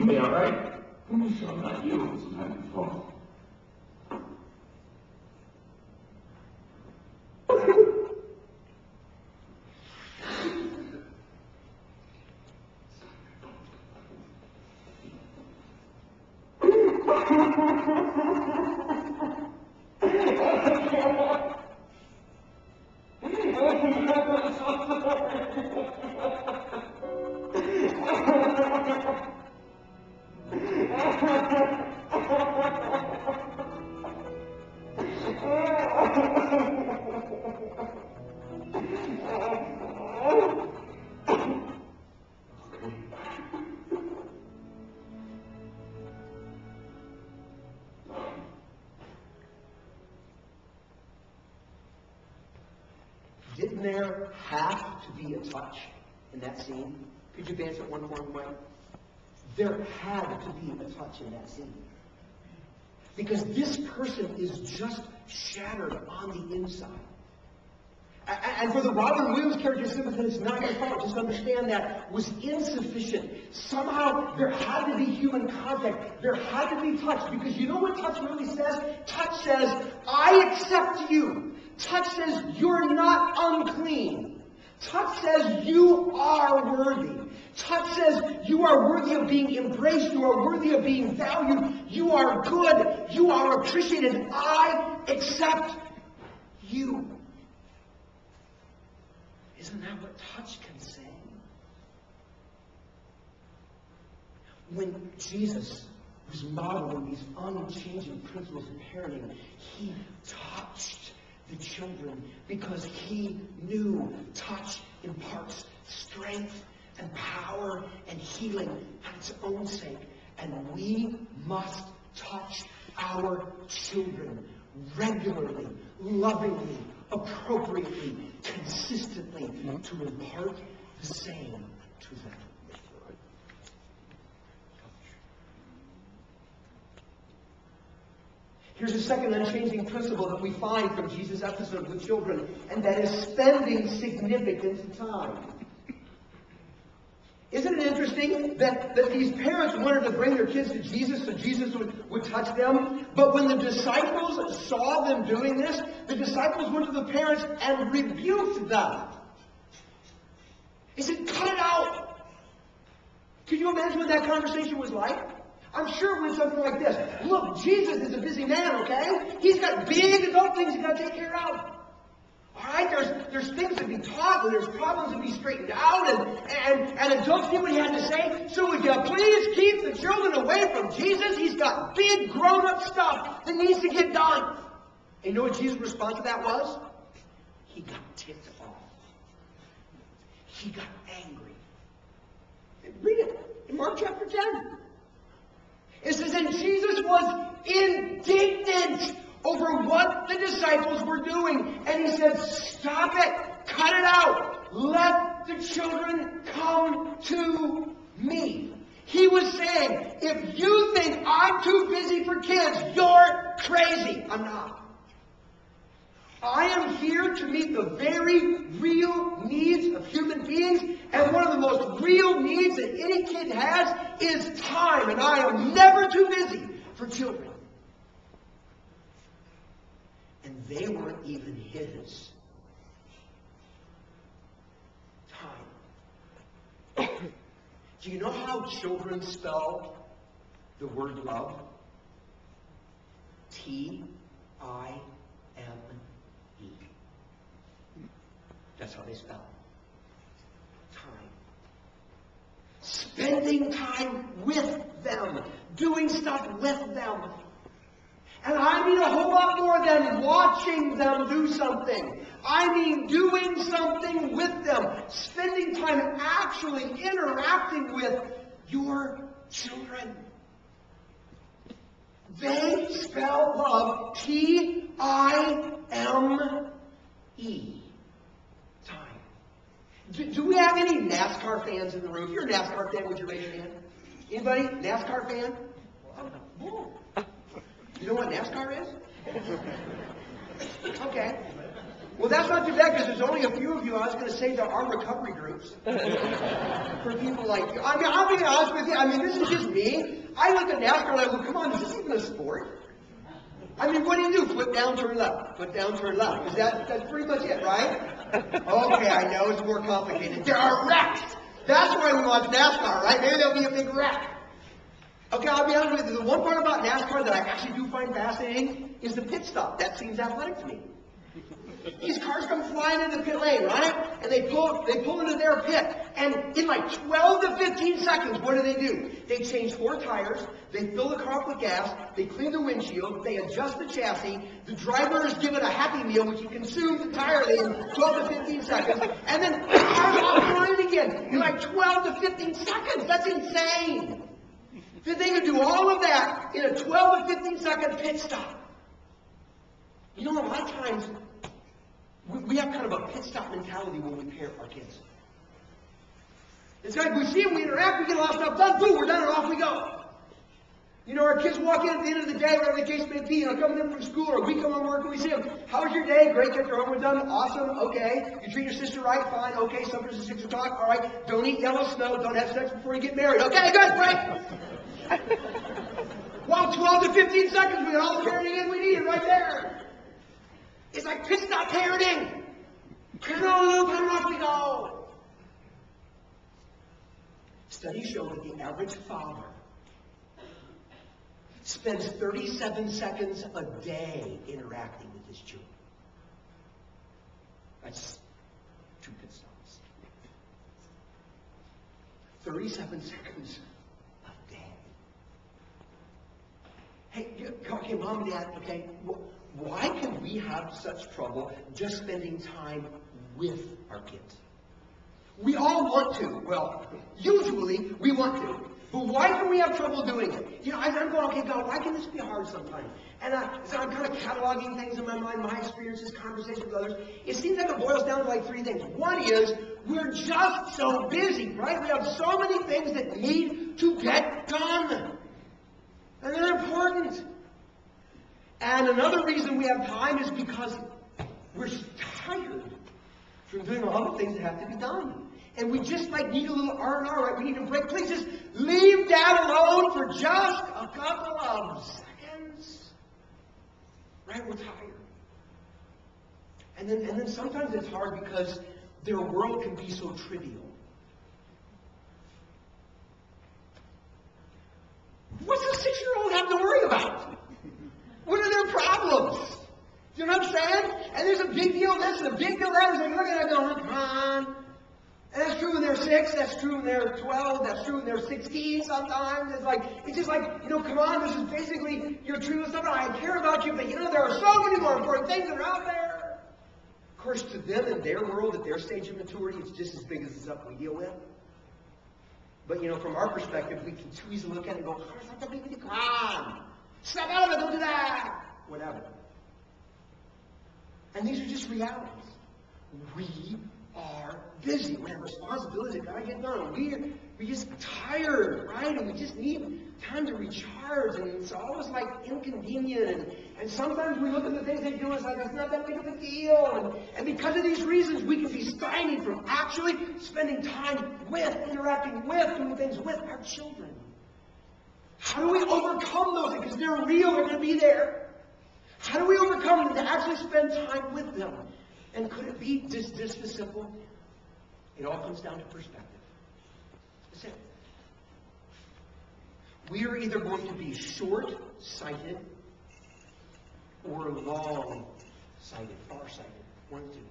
be all right. I'm sure not you. It's not your fault. Didn't there have to be a touch in that scene? Could you advance it one more way? There had to be a touch in that scene. Because this person is just shattered on the inside. And for the Robin Williams character, it's not your fault. Just understand that was insufficient. Somehow there had to be human contact. There had to be touch. Because you know what touch really says? Touch says, I accept you. Touch says, you're not unclean. Touch says, you are worthy. Touch says, you are worthy of being embraced. You are worthy of being valued. You are good. You are appreciated. I accept you. Isn't that what touch can say? When Jesus was modeling these unchanging principles of parenting, he touched the children because he knew touch imparts strength and power and healing for its own sake. And we must touch our children regularly, lovingly, appropriately, consistently to impart the same to them. Here's a second unchanging principle that we find from Jesus' episode with children, and that is spending significant time. Isn't it interesting that these parents wanted to bring their kids to Jesus so Jesus would touch them? But when the disciples saw them doing this, the disciples went to the parents and rebuked them. He said, cut it out. Can you imagine what that conversation was like? I'm sure it went something like this. Look, Jesus is a busy man, okay? He's got big adult things he's got to take care of. All right, there's things to be taught, and there's problems to be straightened out, and adults knew what he had to say. So would you please keep the children away from Jesus? He's got big grown-up stuff that needs to get done. And you know what Jesus' response to that was? He got ticked off. He got angry. Read it in Mark chapter 10. It says, and Jesus was indignant over what the disciples were doing. And he said, stop it. Cut it out. Let the children come to me. He was saying, if you think I'm too busy for kids, you're crazy. I'm not. I am here to meet the very real needs of human beings. And one of the most real needs that any kid has is time. And I am never too busy for children. And they weren't even his. Time. Do you know how children spell the word love? T-I-M-E. That's how they spell it. Time. Spending time with them. Doing stuff with them. And I mean a whole lot more than watching them do something. I mean doing something with them. Spending time actually interacting with your children. They spell love T-I-M-E. Time. Do we have any NASCAR fans in the room? If you're a NASCAR fan, would you raise your hand? Anybody? NASCAR fan? Oh. You know what NASCAR is? Okay. Well, that's not too bad because there's only a few of you. I was going to say there are recovery groups. for people like you. I mean, I'll be honest with you. I mean, this is just me. I look at NASCAR and I go, come on, is this even a sport? I mean, what do you do? Flip down, turn left. Flip down, turn left. Because that's pretty much it, right? Okay, I know it's more complicated. There are wrecks. That's why we watch NASCAR, right? Maybe there'll be a big wreck. Okay, I'll be honest with you. The one part about NASCAR that I actually do find fascinating is the pit stop. That seems athletic to me. These cars come flying into the pit lane, right? And they pull into their pit. And in like 12 to 15 seconds, what do? They change 4 tires. They fill the car up with gas. They clean the windshield. They adjust the chassis. The driver is given a Happy Meal, which he consumes entirely in 12 to 15 seconds. And then the car's off and running again in like 12 to 15 seconds. That's insane. That they could do all of that in a 12 to 15 second pit stop. You know, a lot of times, we have kind of a pit stop mentality when we parent our kids. It's like we see them, we interact, we get a lot of stuff done, boom, we're done, and off we go. You know, our kids walk in at the end of the day, whatever the case may be, you know, coming in from school, or we come home work and we see them. How was your day? Great, get your homework done. Awesome, okay. You treat your sister right? Fine, okay. Sometimes it's 6 o'clock, all right. Don't eat yellow snow, don't have sex before you get married. Okay, good, great. Well, 12 to 15 seconds, we got all the parenting in we needed right there. It's like pit stop parenting. Turn on a little, turn off we go. Studies show that the average father spends 37 seconds a day interacting with his children. That's 2 pit stops. 37 seconds a day. Hey, okay, mom and dad, okay, why can we have such trouble just spending time with our kids? We all want to. Well, usually we want to. But why can we have trouble doing it? You know, I'm going, okay, God, why can this be hard sometimes? And so I'm kind of cataloging things in my mind, my experiences, conversations with others. It seems like it boils down to like 3 things. One is, we're just so busy, right? We have so many things that need to get done. And they're important. And another reason we have time is because we're tired from doing all the things that have to be done. And we just like need a little R&R, right? We need a break. Please just leave Dad alone for just a couple of seconds. Right? We're tired. And then sometimes it's hard because their world can be so trivial. What's a 6-year-old have to worry about? What are their problems? You know what I'm saying? And there's a big deal this and a big deal that. It's like, look at that going, come on. And that's true when they're 6, that's true when they're 12, that's true when they're 16 sometimes. It's just like, you know, come on, this is basically your true stuff. I care about you, but you know, there are so many more important things that are out there. Of course, to them in their world, at their stage of maturity, it's just as big as the stuff we deal with. But, you know, from our perspective, we can too easily look at it and go, oh, it's not that big of a deal. Come on. Snap out of it, don't do that. Whatever. And these are just realities. We are busy. We have responsibilities that gotta get done. We're just tired, right? And we just need time to recharge. And it's always like inconvenient. And sometimes we look at the things they do and it's like, it's not that big of a deal. And because of these reasons, we can be stymied from actually spending time with, interacting with, doing things with our children. How do we overcome those things? Because they're real, they're going to be there. How do we overcome them to actually spend time with them? And could it be just this simple? It all comes down to perspective. That's it. We are either going to be short-sighted or long-sighted, far-sighted. One of the two.